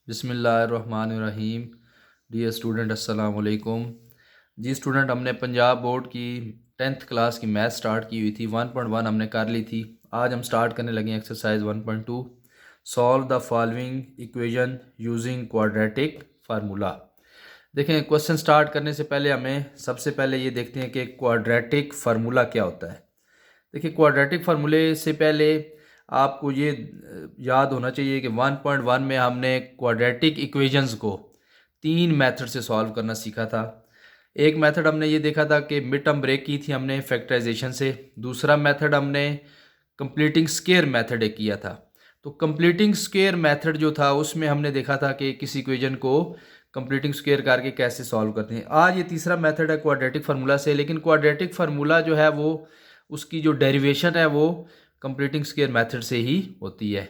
बिस्मिल्लाहिर्रहमानिर्रहीम। Dear student अस्सलाम वालेकुम। जी स्टूडेंट, हमने पंजाब बोर्ड की 10th क्लास की मैथ स्टार्ट की हुई थी। 1.1 हमने कर ली थी। आज हम स्टार्ट करने लगे हैं exercise 1.2। Solve the following equation using quadratic formula. देखें, क्वेश्चन स्टार्ट करने से पहले हमें सबसे पहले ये देखते हैं कि क्वाड्रेटिक फार्मूला क्या होता है। देखिए, क्वाड्रेटिक फार्मूले से पहले आपको ये याद होना चाहिए कि 1.1 में हमने क्वाड्रेटिक इक्वेशंस को 3 मेथड से सॉल्व करना सीखा था। एक मेथड हमने ये देखा था कि मिड टर्म ब्रेक की थी हमने फैक्टराइजेशन से। दूसरा मेथड हमने कंप्लीटिंग स्क्वायर मेथड एक किया था। तो कंप्लीटिंग स्क्वायर मेथड जो था उसमें हमने देखा था कि किसी इक्वेशन को कंप्लीटिंग स्क्वायर करके कैसे सॉल्व करते हैं। आज ये तीसरा मेथड है क्वाड्रेटिक फार्मूला से, लेकिन क्वाड्रेटिक फार्मूला जो है वो उसकी जो डेरिवेशन है वो कंप्लीटिंग स्क्वायर मेथड से ही होती है।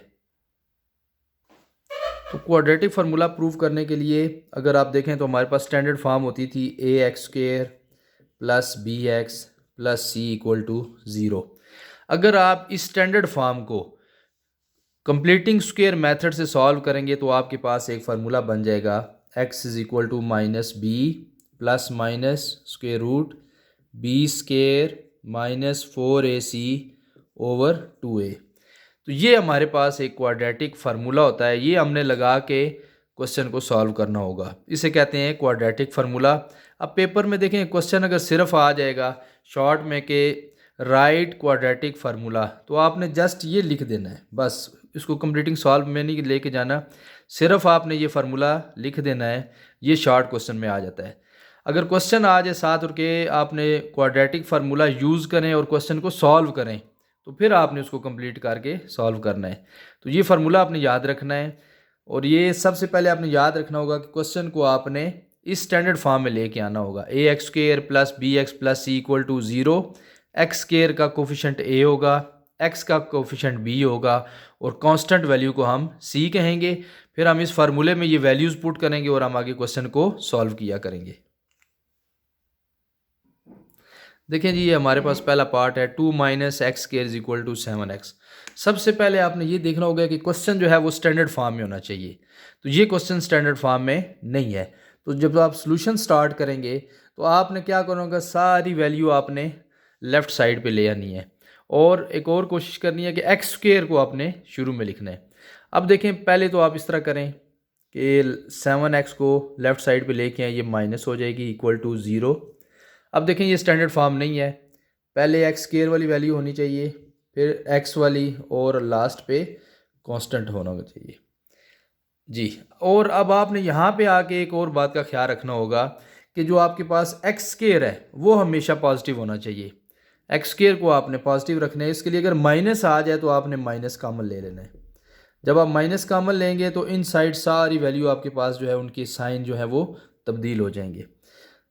तो क्वाड्रेटिक फार्मूला प्रूव करने के लिए अगर आप देखें तो हमारे पास स्टैंडर्ड फॉर्म होती थी a x square plus b x plus c equal to zero. अगर आप इस स्टैंडर्ड फॉर्म को कंप्लीटिंग स्क्वायर मेथड से सॉल्व करेंगे तो आपके पास एक फार्मूला बन जाएगा x is equal to minus b plus minus square root b square minus 4ac over 2a। तो ये हमारे पास एक क्वाड्रेटिक फार्मूला होता है। ये हमने लगा के क्वेश्चन को सॉल्व करना होगा। इसे कहते हैं क्वाड्रेटिक फार्मूला। अब पेपर में देखें, क्वेश्चन अगर सिर्फ आ जाएगा शॉर्ट में के राइट क्वाड्रेटिक फार्मूला, तो आपने जस्ट ये लिख देना है बस। इसको कंप्लीटिंग सॉल्व में नहीं लेके जाना, सिर्फ आपने ये फार्मूला लिख देना है। ये शॉर्ट क्वेश्चन में आ जाता है। अगर क्वेश्चन आ जाए साथ और के आपने क्वाड्रेटिक फार्मूला यूज़ करें और क्वेश्चन को सॉल्व करें, तो फिर आपने उसको कंप्लीट करके सॉल्व करना है। तो ये फार्मूला आपने याद रखना है। और ये सबसे पहले आपने याद रखना होगा कि क्वेश्चन को आपने इस स्टैंडर्ड फॉर्म में लेके आना होगा। A x square plus b x plus c equal to zero. X square का कोफिशेंट ए होगा, एक्स का कोफिशेंट बी होगा और कांस्टेंट वैल्यू को हम सी कहेंगे। फिर हम इस फार्मूले में ये वैल्यूज़ पुट करेंगे और हम आगे क्वेश्चन को सॉल्व किया करेंगे। देखें जी, ये हमारे पास पहला पार्ट है 2 minus x square is equal to 7x। सबसे पहले आपने ये देखना होगा कि क्वेश्चन जो है वो स्टैंडर्ड फॉर्म में होना चाहिए। तो ये क्वेश्चन स्टैंडर्ड फॉर्म में नहीं है। तो जब आप सॉल्यूशन स्टार्ट करेंगे तो आपने क्या करना होगा, सारी वैल्यू आपने लेफ़्ट साइड पे ले आनी है और एक और कोशिश करनी है कि एक्स स्क्वायर को आपने शुरू में लिखना है। अब देखें, पहले तो आप इस तरह करें कि 7x को लेफ़्ट साइड पे लेके आए, ये माइनस हो जाएगी इक्वल टू ज़ीरो। अब देखें, ये स्टैंडर्ड फॉर्म नहीं है। पहले एक्स स्क्वायर वाली वैल्यू होनी चाहिए, फिर एक्स वाली और लास्ट पे कांस्टेंट होना चाहिए जी। और अब आपने यहाँ पे आके एक और बात का ख्याल रखना होगा कि जो आपके पास एक्स स्क्वायर है वो हमेशा पॉजिटिव होना चाहिए। एक्स स्क्वायर को आपने पॉजिटिव रखना है। इसके लिए अगर माइनस आ जाए तो आपने माइनस कॉमन ले लेना है। जब आप माइनस कॉमन लेंगे तो इन साइड सारी वैल्यू आपके पास जो है उनके साइन जो है वो तब्दील हो जाएंगे।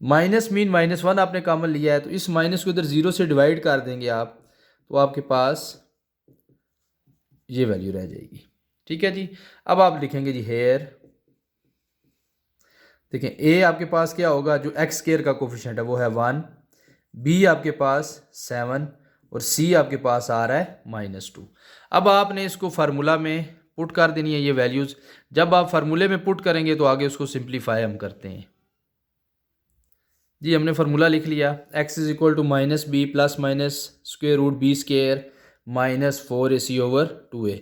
माइनस मीन -1 आपने कॉमन लिया है, तो इस माइनस को इधर 0 से डिवाइड कर देंगे आप, तो आपके पास ये वैल्यू रह जाएगी। ठीक है जी। अब आप लिखेंगे जी हेयर, देखें ए आपके पास क्या होगा, जो एक्स स्क्वायर का कोफिशिएंट है वो है 1, बी आपके पास 7 और सी आपके पास आ रहा है -2। अब आपने इसको फार्मूला में पुट कर देनी है ये वैल्यूज़। जब आप फार्मूले में पुट करेंगे तो आगे उसको सिंप्लीफाई हम करते हैं जी। हमने फार्मूला लिख लिया, x is equal to minus b plus minus square root b square minus 4ac over 2a।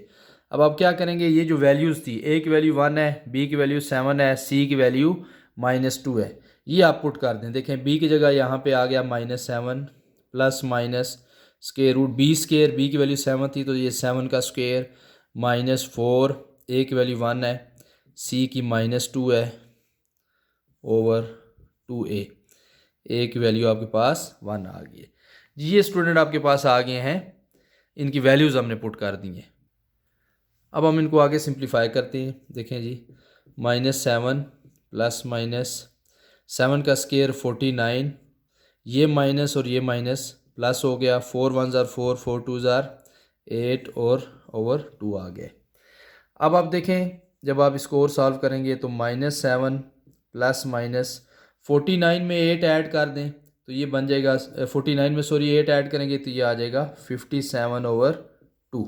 अब आप क्या करेंगे, ये जो वैल्यूज़ थी, a की वैल्यू 1 है, b की वैल्यू 7 है, c की वैल्यू -2 है, ये आप पुट कर दें। देखें b की जगह यहाँ पे आ गया -7 plus minus square root b square, b की वैल्यू 7 थी तो ये 7 का स्क्वेयर -4, a की वैल्यू 1 है, c की -2 है ओवर 2a। ए की वैल्यू आपके पास 1 आ गई है जी। ये स्टूडेंट आपके पास आ गए हैं, इनकी वैल्यूज़ हमने पुट कर दी हैं। अब हम इनको आगे सिंप्लीफाई करते हैं। देखें जी, -7 प्लस माइनस 7 का स्क्वायर 49, ये माइनस और ये माइनस प्लस हो गया, 4 1 ज़ार 4, 4 2 ज़ार 8 और ओवर 2 आ गए। अब आप देखें, जब आप इसको और सॉल्व करेंगे तो -7 प्लस माइनस 49 में 8 ऐड कर दें तो ये बन जाएगा 49 में सॉरी 8 ऐड करेंगे तो ये आ जाएगा 57 ओवर 2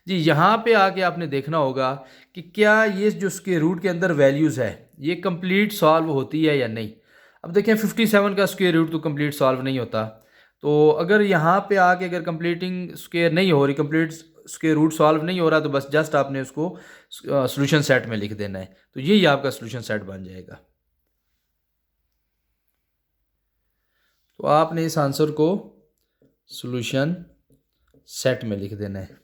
जी यहाँ पे आके आपने देखना होगा कि क्या ये जो स्क्वायर रूट के अंदर वैल्यूज़ है ये कंप्लीट सॉल्व होती है या नहीं। अब देखें 57 का स्क्वायर रूट तो कंप्लीट सॉल्व नहीं होता। तो अगर यहाँ पे आके अगर कंप्लीटिंग स्क्वायर नहीं हो रही, कंप्लीट स्क्वायर रूट सॉल्व नहीं हो रहा, तो बस जस्ट आपने उसको सॉल्यूशन सेट में लिख देना है। तो यही आपका सॉल्यूशन सेट बन जाएगा। तो आपने इस आंसर को सॉल्यूशन सेट में लिख देना है।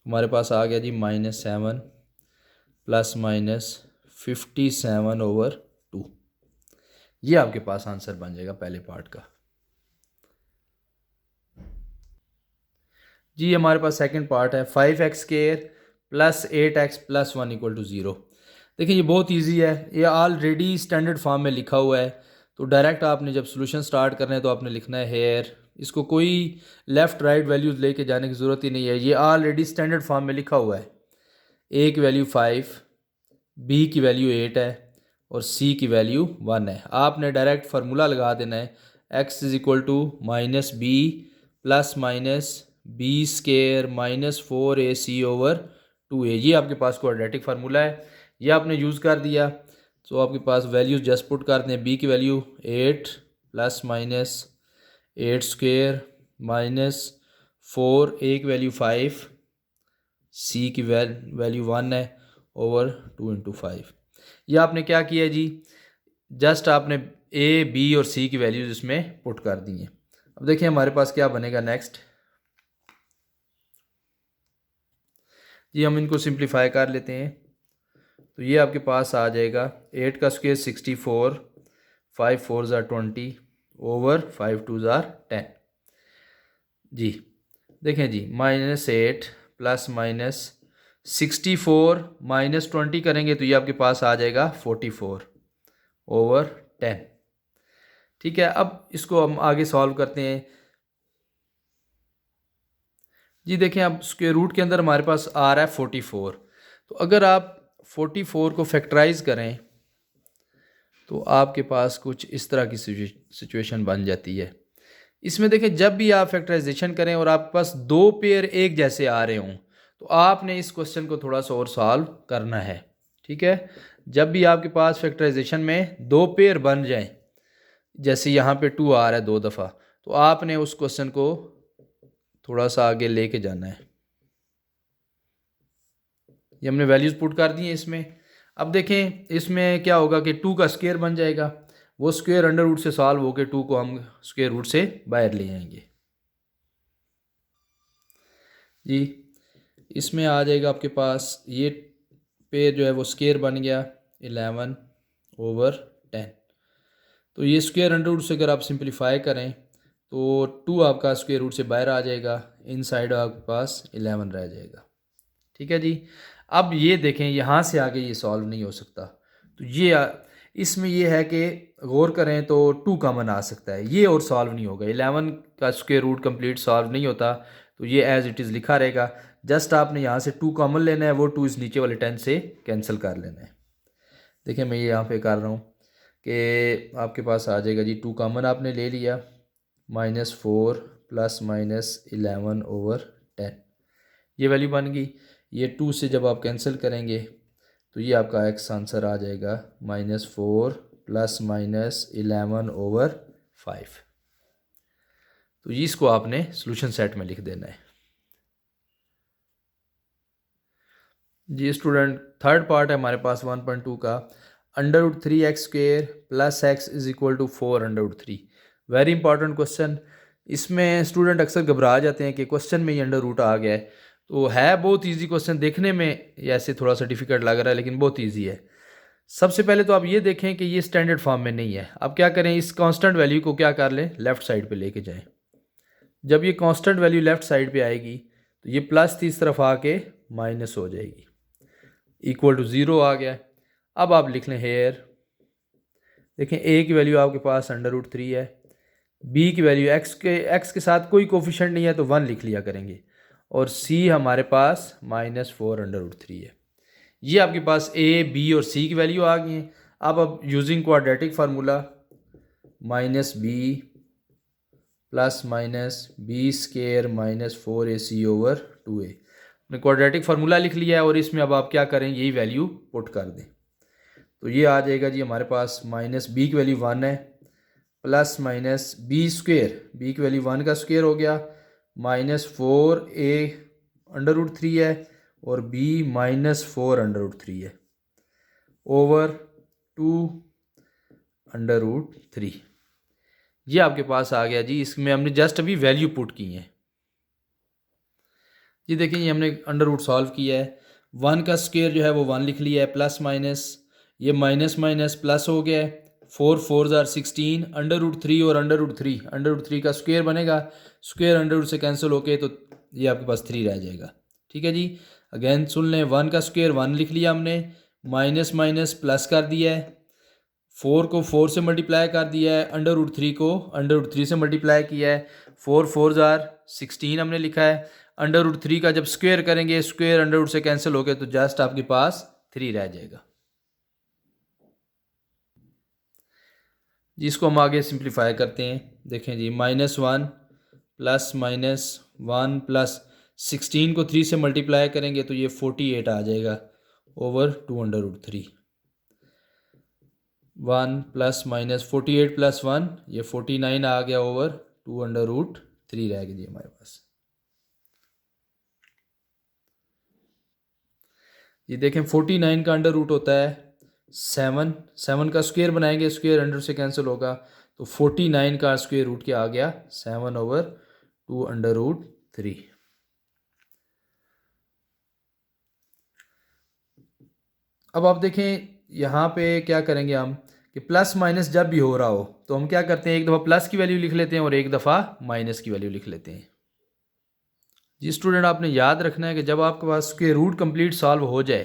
हमारे पास आ गया जी -7 ± 57/2। ये आपके पास आंसर बन जाएगा पहले पार्ट का। जी हमारे पास सेकंड पार्ट है 5x² + 8x + 1 = 0। देखिए ये बहुत इजी है, ये ऑलरेडी स्टैंडर्ड फॉर्म में लिखा हुआ है। तो डायरेक्ट आपने जब सॉल्यूशन स्टार्ट करना है तो आपने लिखना है हेयर, इसको कोई लेफ़्ट राइट वैल्यूज़ लेके जाने की ज़रूरत ही नहीं है, ये ऑलरेडी स्टैंडर्ड फॉर्म में लिखा हुआ है। ए की वैल्यू 5, बी की वैल्यू 8 है और सी की वैल्यू 1 है। आपने डायरेक्ट फार्मूला लगा देना है x = -b ± b² - 4ac/2a। ये आपके पास क्वाड्रेटिक फार्मूला है, ये आपने यूज़ कर दिया। तो आपके पास वैल्यूज़ जस्ट पुट कर दें। b की वैल्यू 8 ± 8² -4, a की वैल्यू 5, c की वैल्यू 1 है ओवर 2 × 5। ये आपने क्या किया जी, जस्ट आपने a, b और c की वैल्यूज़ इसमें पुट कर दी हैं। अब देखिए हमारे पास क्या बनेगा नेक्स्ट। जी हम इनको सिंप्लीफाई कर लेते हैं। तो ये आपके पास आ जाएगा 8 का स्क्वायर 64, 5 4 = 20 ओवर 5 2 = 10। जी देखें जी -8 ± 64 - 20 करेंगे तो ये आपके पास आ जाएगा 44 ओवर 10। ठीक है, अब इसको हम आगे सॉल्व करते हैं। जी देखें अब स्क्वायर रूट के अंदर हमारे पास आ रहा है 44। तो अगर आप 44 को फैक्टराइज करें तो आपके पास कुछ इस तरह की सिचुएशन बन जाती है। इसमें देखें जब भी आप फैक्टराइजेशन करें और आपके पास दो पेयर एक जैसे आ रहे हों तो आपने इस क्वेश्चन को थोड़ा सा और सॉल्व करना है। ठीक है, जब भी आपके पास फैक्टराइजेशन में दो पेयर बन जाएं, जैसे यहाँ पे 2 आ रहा है 2 दफ़ा, तो आपने उस क्वेश्चन को थोड़ा सा आगे लेके जाना है। ये हमने वैल्यूज़ पुट कर दी हैं इसमें। अब देखें इसमें क्या होगा कि 2 का स्क्वायर बन जाएगा, वो स्क्वायर अंडर रूट से सॉल्व होकर 2 को हम स्क्वायर रूट से बाहर ले आएंगे। जी इसमें आ जाएगा आपके पास ये पेयर जो है वो स्क्वायर बन गया 11 ओवर 10। तो ये स्क्वायर अंडर रूट से अगर आप सिंप्लीफाई करें तो 2 आपका स्क्वायर रूट से बाहर आ जाएगा, इनसाइड आपके पास 11 रह जाएगा। ठीक है जी, अब ये देखें यहाँ से आगे ये सॉल्व नहीं हो सकता। तो ये इसमें ये है कि गौर करें तो 2 कॉमन आ सकता है, ये और सॉल्व नहीं होगा। 11 का स्क्वायर रूट कंप्लीट सॉल्व नहीं होता, तो ये एज इट इज़ लिखा रहेगा। जस्ट आपने यहाँ से 2 कॉमन लेना है, वो 2 इस नीचे वाले 10 से कैंसिल कर लेना है। देखिए मैं ये यहाँ पे कर रहा हूँ कि आपके पास आ जाएगा जी 2 कॉमन आपने ले लिया, -4 ± 11 ओवर 10, ये वैल्यू बन गई। ये 2 से जब आप कैंसिल करेंगे तो ये आपका एक्स आंसर आ जाएगा -4 ± 11 ओवर 5। तो इसको आपने सॉल्यूशन सेट में लिख देना है। जी स्टूडेंट थर्ड पार्ट है हमारे पास 1.2 का √3x² + x = 4√3। Very important question. इसमें स्टूडेंट अक्सर घबरा जाते हैं कि क्वेश्चन में ही अंडर रूट आ गया है। तो है बहुत इजी क्वेश्चन, देखने में ऐसे थोड़ा सा डिफिकल्ट लग रहा है लेकिन बहुत इजी है। सबसे पहले तो आप ये देखें कि ये स्टैंडर्ड फॉर्म में नहीं है। अब क्या करें, इस कांस्टेंट वैल्यू को क्या कर लें, लेफ़्ट साइड पे लेके जाएं। जब ये कांस्टेंट वैल्यू लेफ़्ट साइड पे आएगी तो ये प्लस थी, इस तरफ आके माइनस हो जाएगी, इक्वल टू 0 आ गया। अब आप लिख लें हेयर। देखें ए की वैल्यू आपके पास √3 है, बी की वैल्यू एक्स के साथ कोई कोफिशिएंट नहीं है तो 1 लिख लिया करेंगे, और सी हमारे पास -4√3 है। ये आपके पास ए, बी और सी की वैल्यू आ गई हैं। अब using quadratic formula -b ± b² - 4ac/2a। अपने क्वाड्रेटिक फार्मूला लिख लिया है और इसमें अब आप क्या करें, यही वैल्यू पुट कर दें। तो ये आ जाएगा जी हमारे पास माइनस बी की वैल्यू 1 है, plus minus b square, b की वैल्यू 1 का स्क्वेयर हो गया, माइनस 4a√3 है और b -4√3 है, ओवर 2√3। ये आपके पास आ गया जी। इसमें हमने जस्ट अभी वैल्यू पुट की है। ये देखिए, ये हमने अंडर रूट सॉल्व किया है। 1 का स्क्वेयर जो है वो 1 लिख लिया है, प्लस माइनस ये माइनस माइनस प्लस हो गया है, 4 4 ज़ार 16, √3 और √3 का स्क्वेयर बनेगा, स्क्वेयर अंडर रूट से कैंसिल होके तो ये आपके पास 3 रह जाएगा। ठीक है जी, अगेन सुन लें, 1 का स्क्वेयर 1 लिख लिया हमने, माइनस माइनस प्लस कर दिया है, 4 को 4 से मल्टीप्लाई कर दिया है, √3 को √3 से मल्टीप्लाई किया है, 4 4 ज़ार 16 हमने लिखा है, √3 का जब स्क्वेयर करेंगे, स्क्वेयर अंडर रूट से कैंसिल हो गया तो जस्ट आपके पास 3 रह जाएगा जी। इसको हम आगे सिंप्लीफाई करते हैं। देखें जी, -1 प्लस -1 प्लस 16 को 3 से मल्टीप्लाई करेंगे तो ये 48 आ जाएगा, ओवर 2√3। 1 प्लस माइनस 48 प्लस 1 ये 49 आ गया, ओवर 2√3 रह गया जी हमारे पास। ये देखें, 49 का अंडर रूट होता है 7, 7 का स्क्वेयर बनाएंगे, स्क्वेयर अंडर से कैंसिल होगा तो 49 का स्क्वेयर रूट क्या आ गया, 7/2√3। अब आप देखें यहाँ पे क्या करेंगे हम कि प्लस माइनस जब भी हो रहा हो तो हम क्या करते हैं, एक दफ़ा प्लस की वैल्यू लिख लेते हैं और एक दफ़ा माइनस की वैल्यू लिख लेते हैं जी। स्टूडेंट, आपने याद रखना है कि जब आपके पास स्क्वायर रूट कंप्लीट सॉल्व हो जाए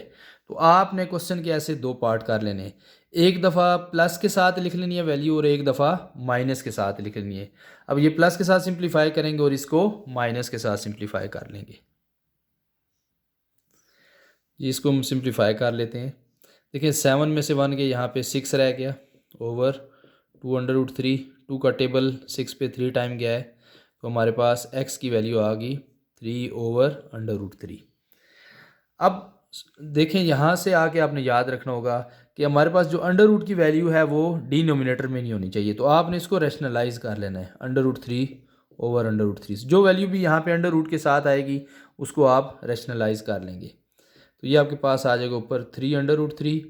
तो आपने क्वेश्चन के ऐसे 2 पार्ट कर लेने हैं, एक दफ़ा प्लस के साथ लिख लेनी है वैल्यू और एक दफ़ा माइनस के साथ लिख लेनी है। अब ये प्लस के साथ सिंप्लीफाई करेंगे और इसको माइनस के साथ सिंप्लीफाई कर लेंगे जी। इसको हम सिंप्लीफाई कर लेते हैं। देखिए, 7 में से 1 के यहाँ पे 6 रह गया, ओवर 2√3, 2 का टेबल 6 पे 3 टाइम गया है तो हमारे पास x की वैल्यू आ गई 3/√3। अब देखें, यहाँ से आके आपने याद रखना होगा कि हमारे पास जो अंडर रूट की वैल्यू है वो डिनोमिनेटर में नहीं होनी चाहिए, तो आपने इसको रैशनलाइज कर लेना है। √3/√3 जो वैल्यू भी यहाँ पे अंडर रूट के साथ आएगी उसको आप रैशनलाइज कर लेंगे तो ये आपके पास आ जाएगा ऊपर 3/√3,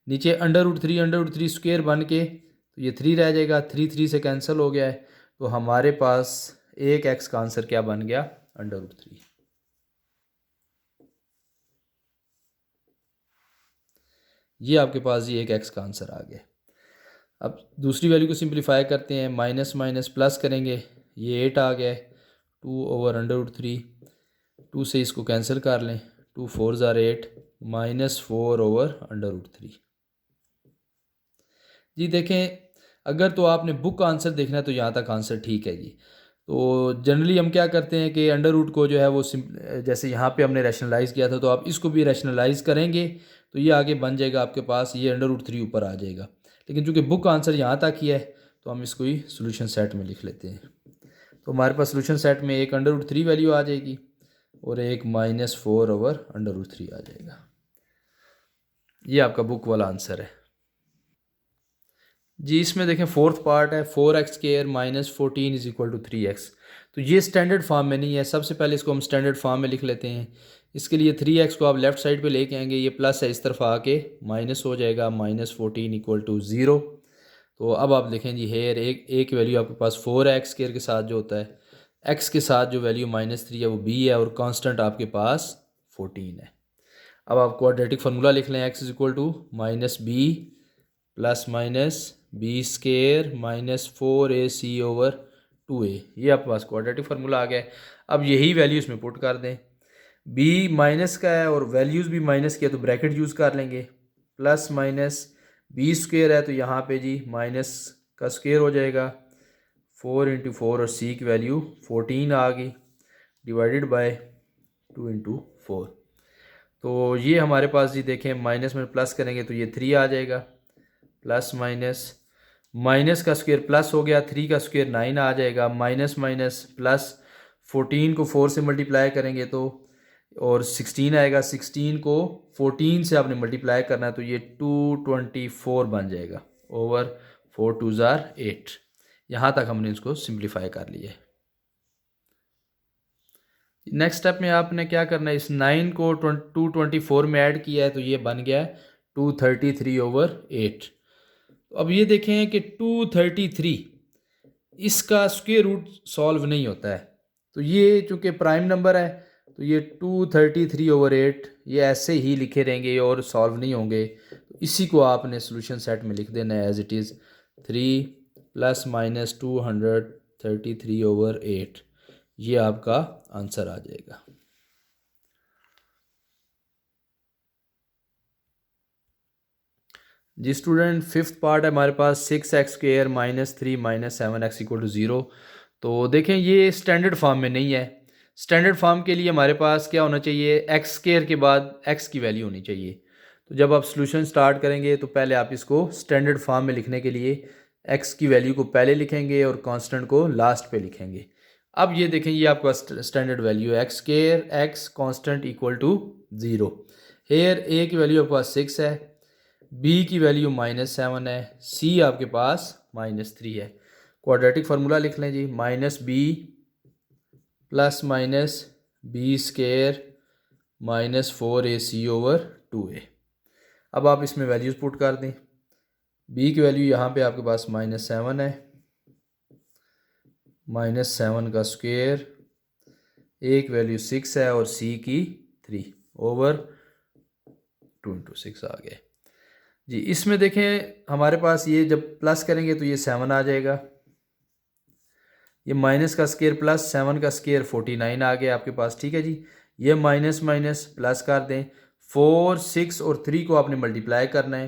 नीचे √3 स्क्वेयर बन के तो ये 3 रह जाएगा, 3 3 से कैंसिल हो गया है तो हमारे पास एक x का आंसर क्या बन गया, √3। ये आपके पास ये एक x का आंसर आ गया। अब दूसरी वैल्यू को सिंप्लीफाई करते हैं, माइनस माइनस प्लस करेंगे, ये 8 आ गया है, 2/√3, 2 से इसको कैंसिल कर लें, 2 4 ज़ार 8, -4/√3 जी। देखें, अगर तो आपने बुक का आंसर देखना है तो यहाँ तक आंसर ठीक है जी। तो जनरली हम क्या करते हैं कि अंडर रूट को जो है वो जैसे यहाँ पे हमने रैशनलाइज़ किया था तो आप इसको भी रैशनलाइज़ करेंगे तो ये आगे बन जाएगा आपके पास, ये √3 ऊपर आ जाएगा। लेकिन चूँकि बुक का आंसर यहाँ तक ही है तो हम इसको ही सोल्यूशन सेट में लिख लेते हैं। तो हमारे पास सोल्यूशन सेट में एक √3 वैल्यू आ जाएगी और एक -4/√3 आ जाएगा। ये आपका बुक वाला आंसर है जी। इसमें देखें, फोर्थ पार्ट है 4x² -14 = 3x। तो ये स्टैंडर्ड फॉर्म में नहीं है, सबसे पहले इसको हम स्टैंडर्ड फॉर्म में लिख लेते हैं। इसके लिए 3x को आप लेफ़्ट साइड पे लेके आएंगे, ये प्लस है इस तरफ आके माइनस हो जाएगा, -14 = 0। तो अब आप देखें जी, हेयर एक वैल्यू आपके पास 4x² के साथ जो होता है, x के साथ जो वैल्यू -3 है वो b है और कांस्टेंट आपके पास 14 है। अब आप क्वाड्रेटिक फार्मूला लिख लें, x = -b plus minus b² -4ac/2a। ये आपके पास क्वाड्रेटिक फार्मूला आ गया है। अब यही वैल्यू इसमें पुट कर दें, b माइनस का है और वैल्यूज़ भी माइनस की है तो ब्रैकेट यूज़ कर लेंगे, प्लस माइनस b² है तो यहाँ पे जी माइनस का स्क्वेयर हो जाएगा, 4 × 4 और c की वैल्यू 14 आ गई, डिवाइडेड बाय 2 × 4। तो ये हमारे पास जी देखें, माइनस में प्लस करेंगे तो ये 3 आ जाएगा, प्लस माइनस माइनस का स्क्वायर प्लस हो गया, 3 का स्क्वायर 9 आ जाएगा, माइनस माइनस प्लस 14 को 4 से मल्टीप्लाई करेंगे तो और 16 आएगा। 16 को 14 से आपने मल्टीप्लाई करना है तो ये 224 बन जाएगा ओवर 4 2 ज़ार 8। यहाँ तक हमने इसको सिंप्लीफाई कर लिया है। नेक्स्ट स्टेप में आपने क्या करना है, इस 9 को 224 में ऐड किया है तो ये बन गया है 233 ओवर 8। तो अब ये देखें कि 233 इसका स्क्वायर रूट सॉल्व नहीं होता है, तो ये चूँकि प्राइम नंबर है तो ये 233 ओवर 8 ये ऐसे ही लिखे रहेंगे और सॉल्व नहीं होंगे। तो इसी को आपने सोल्यूशन सेट में लिख देना है as it is 3 plus minus 233 over 8। ये आपका आंसर आ जाएगा। जी स्टूडेंट, फिफ्थ पार्ट है हमारे पास 6x square minus 3 minus 7x equal to 0। तो देखें ये स्टैंडर्ड फॉर्म में नहीं है। स्टैंडर्ड फॉर्म के लिए हमारे पास क्या होना चाहिए, x स्क्वेयर के बाद x की वैल्यू होनी चाहिए। तो जब आप सॉल्यूशन स्टार्ट करेंगे तो पहले आप इसको स्टैंडर्ड फॉर्म में लिखने के लिए x की वैल्यू को पहले लिखेंगे और कांस्टेंट को लास्ट पे लिखेंगे। अब ये देखें ये आपका स्टैंडर्ड वैल्यू है x square x constant equal to 0। Here a की वैल्यू आपके पास 6 है, b की वैल्यू -7 है, c आपके पास -3 है। क्वाड्रेटिक फार्मूला लिख लें जी, -b plus minus b square -4ac over 2a। अब आप इसमें वैल्यूज़ पुट कर दें। b की वैल्यू यहाँ पे आपके पास -7 है, -7 का स्क्वेयर, एक वैल्यू 6 है और c की 3 ओवर 2 × 6 आ गए जी। इसमें देखें हमारे पास ये जब प्लस करेंगे तो ये 7 आ जाएगा, ये माइनस का स्क्वायर प्लस 7 का स्क्वायर 49 आ गया आपके पास। ठीक है जी, ये माइनस माइनस प्लस कर दें। 4 6 और 3 को आपने मल्टीप्लाई करना है।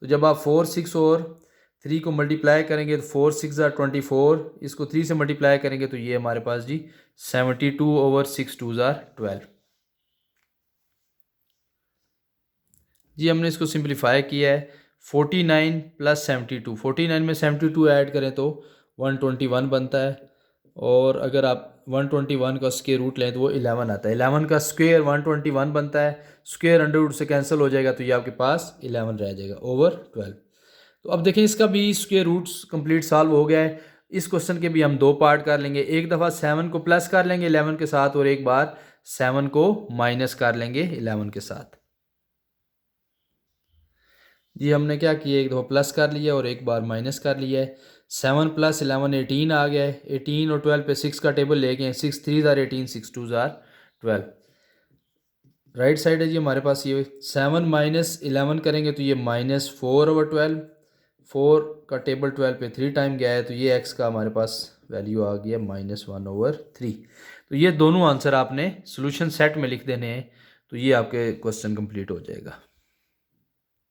तो जब आप 4 6 और 3 को मल्टीप्लाई करेंगे तो 4 6 ज़ार 24, इसको 3 से मल्टीप्लाई करेंगे तो ये हमारे पास जी 72 ओवर 6 2 ज़ार 12 जी। हमने इसको सिंप्लीफाई किया है। 49 प्लस 72, 49 में 72 ऐड करें तो 121 बनता है, और अगर आप 121 का स्क्वायर रूट लें तो वो 11 आता है। 11 का स्क्वायर 121 बनता है, स्क्वायर अंडर रूट से कैंसिल हो जाएगा तो ये आपके पास 11 रह जाएगा ओवर 12। तो अब देखें इसका भी स्क्वायर रूट्स कंप्लीट सॉल्व हो गया है। इस क्वेश्चन के भी हम दो पार्ट कर लेंगे, एक दफ़ा 7 को प्लस कर लेंगे 11 के साथ और एक बार 7 को माइनस कर लेंगे 11 के साथ जी। हमने क्या किया, एक दफ़ा प्लस कर लिया और एक बार माइनस कर लिया है। 7 + 11 18 आ गया है। 18 और 12 पे 6 का टेबल ले गए, 6 3 ज़ार 18 6 2 ज़ार 12। राइट साइड है जी हमारे पास ये 7 - 11 करेंगे तो ये -4 ओवर 12, 4 का टेबल 12 पे 3 टाइम गया है तो ये x का हमारे पास वैल्यू आ गया -1 ओवर 3। तो ये दोनों आंसर आपने सोल्यूशन सेट में लिख देने हैं तो ये आपके क्वेश्चन कंप्लीट हो जाएगा।